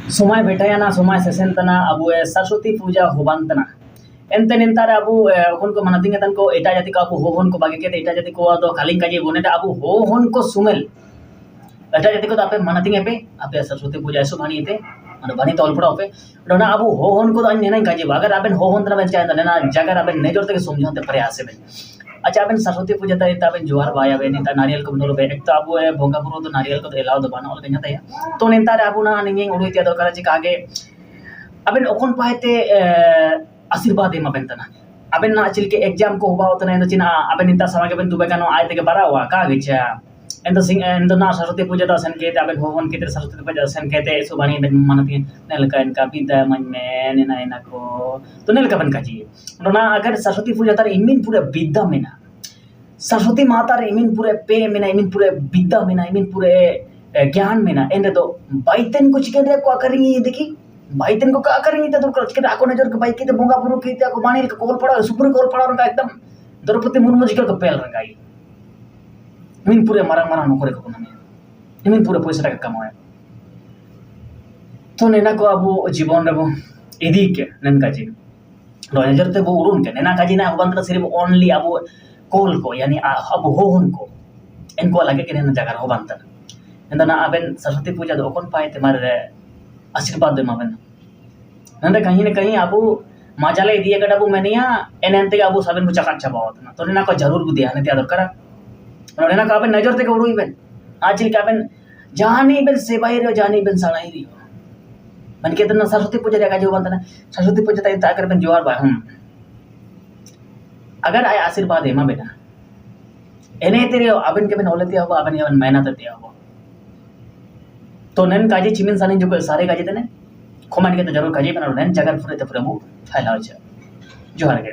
समय भेटायाना समय सेसेन तना अबु सरस्वती पूजा होबान तना एनते निंतार अबु ओखन को मानातिंग तन को एटा जाति को अबु होहन को बागे के एटा जाति को दो खाली काजे बोनेटा अबु होहन को सुमेल एटा जाति को आपे मानातिंग पे आपे सरस्वती पूजा ऐसो भानी इते माने भानी तोल पड़ा पे डोना अबु होहन को नेना काजे अगर आबेन होहन तना बेन चाहे नेना जगर आबेन नेजोर तक समझाते प्रयास बे अच्छा आबेन सरस्वती पूजा ता आबेन जोहार बाया बे निता नारियल को नोर बे एक तो अबु भोंगा बुरो तो नारियल को एलाव दो बाना ओल गन्या तो निंतार अबु ना निंगे उडु इत्या दरकार चे कागे आबेन ओखन पाइते आशीर्वाद एमाबेन तना आबेन ना चिलके एग्जाम को होबा तना एंदो चिना आबेन निता समागे बेन दुबे कानो आय तेगे बारावा का गिचा एंदो सिंग एंदो ना सरस्वती पूजा दा सन के आबेन होहन के सरस्वती पूजा सन के सुबानी बेन मानती नेलका इनका बिदा मन में नेना इना को तो नेलका बन काजी ना अगर सरस्वती पूजा तार इमिन पूरे बिदा मेना सरस्वती माता रे इमिन पूरे पे मेना इमिन पूरे बिदा मेना इमिन पूरे ज्ञान मेना एंदे तो बाइतेन कुछ के रे को अकरिंग देखी बाइतेन को का करेंगे तो दुर्कर चिकन आको नजर के बाइक के बोंगा बुरु की को माने के कोल पड़ा सुपर कोल पड़ा रंगा एकदम द्रौपदी मुर्मू जी को पेल रंगाई मिन पूरे मारा मारा नो करे को ना मिन पूरे पैसा का कमाए तो नेना को अब जीवन रे इदी के नन का जी नजर ते वो उरुन के नेना का जी ना बंद सिर्फ ओनली अब कोल को यानी अब होहन को इनको लगे के नेना जगह हो बंद ना आबेन सरस्वती पूजा दो कोन पाए ते मारे आशीर्वाद एमाबेन नंदे कहीं न कहीं अब मजाले दिए कटा अब मेनिया एनते अब सबन को चकाट चाबावतना तो नेना को जरूर बुदिया ने त्या दरकार नेना का आबेन नजर ते उड़ुई बेन आजिल का आबेन जानी बेन सेबाई रे जानी बेन सणाई री मन के तना सरस्वती पूजा रे काजे बनतना सरस्वती पूजा ता अगर बेन जोहार बा अगर आय आशीर्वाद एमा बेना एने तेरे आबेन के बेन ओलेती अब आबेन याबेन मेहनत ते अब तो नन काजे चिमिन सानी जो सारे काजे तने कमेंट के तो जरूर काजे बना नन जगह पूरे ते पूरे फैलाव छ जोहार के।